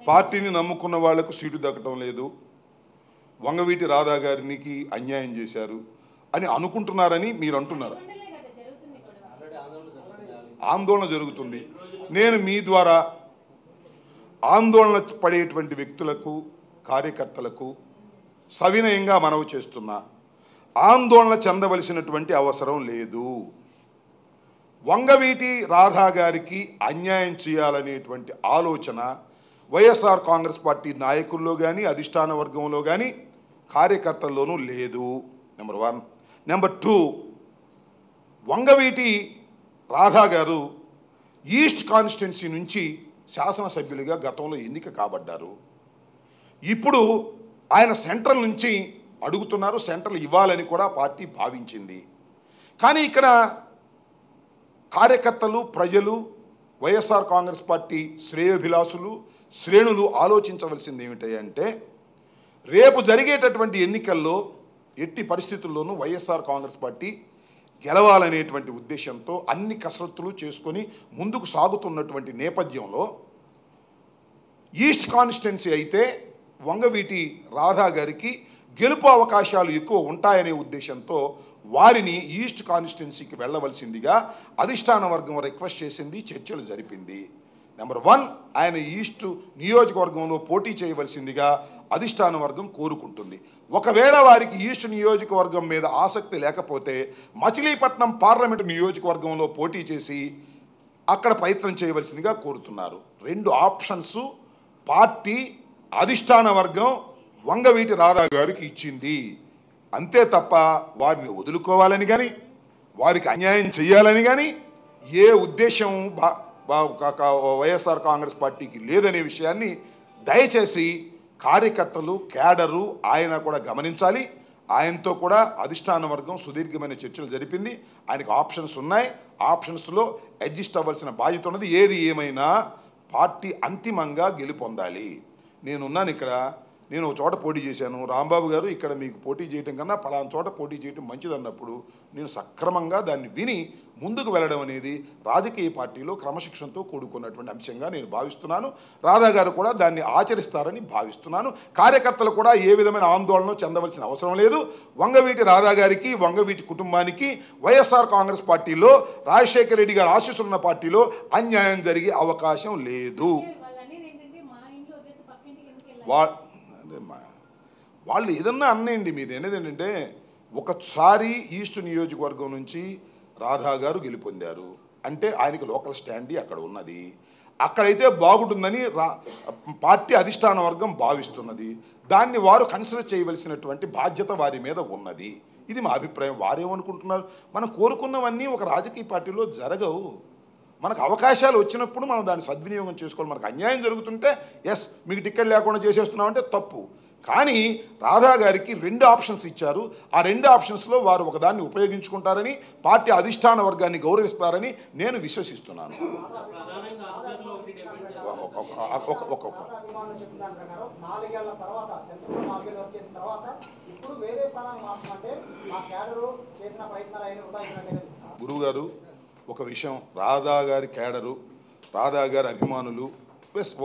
పార్టీని నమ్ముకున్న వాళ్లకు సీటు దక్కడం లేదు, వంగవీటి రాధా గారికి అన్యాయం చేశారు అని అనుకుంటున్నారని మీరు అంటున్నారు. ఆందోళన జరుగుతుంది. నేను మీ ద్వారా ఆందోళన పడేటువంటి వ్యక్తులకు, కార్యకర్తలకు సవినయంగా మనవి చేస్తున్నా, ఆందోళన చెందవలసినటువంటి అవసరం లేదు. వంగవీటి రాధా గారికి అన్యాయం చేయాలనేటువంటి ఆలోచన వైఎస్ఆర్ కాంగ్రెస్ పార్టీ నాయకుల్లో కానీ, అధిష్టాన వర్గంలో కానీ, కార్యకర్తల్లోనూ లేదు. నెంబర్ 1. నెంబర్ 2, వంగవీటి రాధా గారు ఈస్ట్ కాన్స్టిట్యున్సీ నుంచి శాసనసభ్యులుగా గతంలో ఎన్నిక కాబడ్డారు. ఇప్పుడు ఆయన సెంట్రల్ నుంచి అడుగుతున్నారు, సెంట్రల్ ఇవ్వాలని కూడా పార్టీ భావించింది. కానీ ఇక్కడ కార్యకర్తలు, ప్రజలు, వైఎస్ఆర్ కాంగ్రెస్ పార్టీ శ్రేయోభిలాషులు, శ్రేణులు ఆలోచించవలసింది ఏమిటంటే, రేపు జరిగేటటువంటి ఎన్నికల్లో ఎట్టి పరిస్థితుల్లోనూ వైఎస్ఆర్ కాంగ్రెస్ పార్టీ గెలవాలనేటువంటి ఉద్దేశంతో అన్ని కసరత్తులు చేసుకొని ముందుకు సాగుతున్నటువంటి నేపథ్యంలో ఈస్ట్ కాన్స్టిట్యున్సీ అయితే వంగవీటి రాధా గారికి గెలుపు అవకాశాలు ఎక్కువ ఉంటాయనే ఉద్దేశంతో వారిని ఈస్ట్ కాన్స్టిట్యున్సీకి వెళ్ళవలసిందిగా అధిష్టాన వర్గం రిక్వెస్ట్ చేసింది, చర్చలు జరిపింది. నెంబర్ 1, ఆయన ఈస్ట్ నియోజకవర్గంలో పోటీ చేయవలసిందిగా అధిష్టాన వర్గం కోరుకుంటుంది. ఒకవేళ వారికి ఈస్ట్ నియోజకవర్గం మీద ఆసక్తి లేకపోతే మచిలీపట్నం పార్లమెంటు నియోజకవర్గంలో పోటీ చేసి అక్కడ ప్రయత్నం చేయవలసిందిగా కోరుతున్నారు. 2 ఆప్షన్స్ పార్టీ అధిష్టాన వర్గం వంగవీటి రాధా గారికి ఇచ్చింది. అంతే తప్ప వారిని వదులుకోవాలని కానీ, వారికి అన్యాయం చేయాలని కానీ ఏ ఉద్దేశం వైఎస్ఆర్ కాంగ్రెస్ పార్టీకి లేదనే విషయాన్ని దయచేసి కార్యకర్తలు, క్యాడరు ఆయన కూడా గమనించాలి. ఆయనతో కూడా అధిష్టాన వర్గం సుదీర్ఘమైన చర్చలు జరిపింది. ఆయనకు ఆప్షన్స్ ఉన్నాయి, ఆప్షన్స్లో అడ్జస్ట్ అవ్వాల్సిన బాధ్యత ఉన్నది. ఏది ఏమైనా పార్టీ అంతిమంగా గెలుపొందాలి. నేనున్నాను ఇక్కడ, నేను ఒక చోట పోటీ చేశాను, రాంబాబు గారు ఇక్కడ మీకు పోటీ చేయడం కన్నా పలానా చోట పోటీ చేయడం మంచిదన్నప్పుడు నేను సక్రమంగా దాన్ని విని ముందుకు వెళ్ళడం అనేది రాజకీయ పార్టీలో క్రమశిక్షణతో కూడుకున్నటువంటి అంశంగా నేను భావిస్తున్నాను. రాధా గారు కూడా దాన్ని ఆచరిస్తారని భావిస్తున్నాను. కార్యకర్తలు కూడా ఏ విధమైన ఆందోళన చెందవలసిన అవసరం లేదు. వంగవీటి రాధా గారికి, వంగవీటి కుటుంబానికి వైఎస్ఆర్ కాంగ్రెస్ పార్టీలో, రాజశేఖర రెడ్డి గారు ఆశీస్సులున్న పార్టీలో అన్యాయం జరిగే అవకాశం లేదు. వాళ్ళు ఏదన్నా అన్నేయండి, మీరు అనేది ఏంటంటే, ఒకసారి ఈస్ట్ నియోజకవర్గం నుంచి రాధా గారు గెలుపొందారు అంటే ఆయనకి లోకల్ స్టాండీ అక్కడ ఉన్నది, అక్కడైతే బాగుంటుందని పార్టీ అధిష్టాన వర్గం భావిస్తున్నది. దాన్ని వారు కన్సిడర్ చేయవలసినటువంటి బాధ్యత వారి మీద ఉన్నది. ఇది మా అభిప్రాయం. వారేమనుకుంటున్నారు, మనం కోరుకున్నవన్నీ ఒక రాజకీయ పార్టీలో జరగవు. మనకు అవకాశాలు వచ్చినప్పుడు మనం దాన్ని సద్వినియోగం చేసుకోవాలి. మనకు అన్యాయం జరుగుతుంటే ఎస్ మీకు టికెట్ లేకుండా చేసేస్తున్నామంటే తప్పు. కానీ రాధా గారికి 2 ఆప్షన్స్ ఇచ్చారు. ఆ 2 ఆప్షన్స్లో వారు ఒకదాన్ని ఉపయోగించుకుంటారని, పార్టీ అధిష్టాన వర్గాన్ని గౌరవిస్తారని నేను విశ్వసిస్తున్నాను. గురువు గారు, ఒక విషయం, రాధా గారి క్యాడరు, రాధా గారి అభిమానులు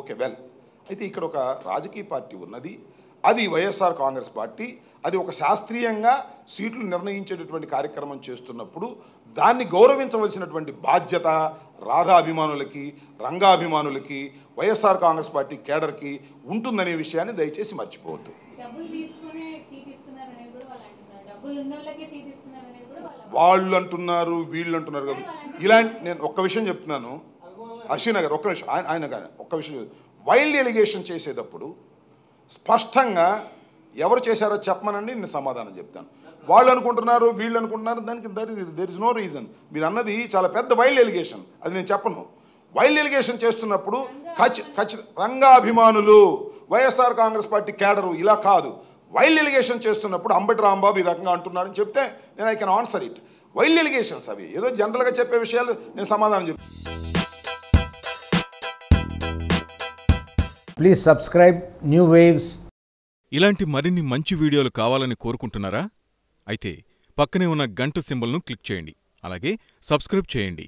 ఓకే వెల్, అయితే ఇక్కడ ఒక రాజకీయ పార్టీ ఉన్నది, అది వైఎస్ఆర్ కాంగ్రెస్ పార్టీ. అది ఒక శాస్త్రీయంగా సీట్లు నిర్ణయించేటటువంటి కార్యక్రమం చేస్తున్నప్పుడు దాన్ని గౌరవించవలసినటువంటి బాధ్యత రాధా అభిమానులకి, రంగాభిమానులకి, వైఎస్ఆర్ కాంగ్రెస్ పార్టీ కేడర్కి ఉంటుందనే విషయాన్ని దయచేసి మర్చిపోవద్దు. వాళ్ళు అంటున్నారు, వీళ్ళు అంటున్నారు కదా. ఇలాంటి నేను ఒక్క విషయం చెప్తున్నాను, అశ్విన్ గారు ఒక్క విషయం, ఆయన కానీ ఒక్క విషయం, వైల్డ్ ఎలిగేషన్ చేసేటప్పుడు స్పష్టంగా ఎవరు చేశారో చెప్పమనండి, నేను సమాధానం చెప్తాను. వాళ్ళు అనుకుంటున్నారు, వీళ్ళు అనుకుంటున్నారు, దానికి దెర్ ఇస్ నో రీజన్. మీరు అన్నది చాలా పెద్ద వైల్డ్ ఎలిగేషన్, అది నేను చెప్పను. వైల్డ్ ఎలిగేషన్ చేస్తున్నప్పుడు రంగాభిమానులు, వైఎస్ఆర్ కాంగ్రెస్ పార్టీ క్యాడరు ఇలా కాదు. వైల్డ్ ఎలిగేషన్ చేస్తున్నప్పుడు అంబటి రాంబాబు ఈ రకంగా అంటున్నారని చెప్తే నేను I can answer it. Wild allegations అవి ఏదో జనరల్గా చెప్పే విషయాలు నేను సమాధానం చెప్తాను. Please subscribe new waves. ఇలాంటి మరిన్ని మంచి వీడియోలు కావాలని కోరుకుంటున్నారా? అయితే పక్కనే ఉన్న గంట సింబల్ను క్లిక్ చేయండి. అలాగే సబ్స్క్రైబ్ చేయండి.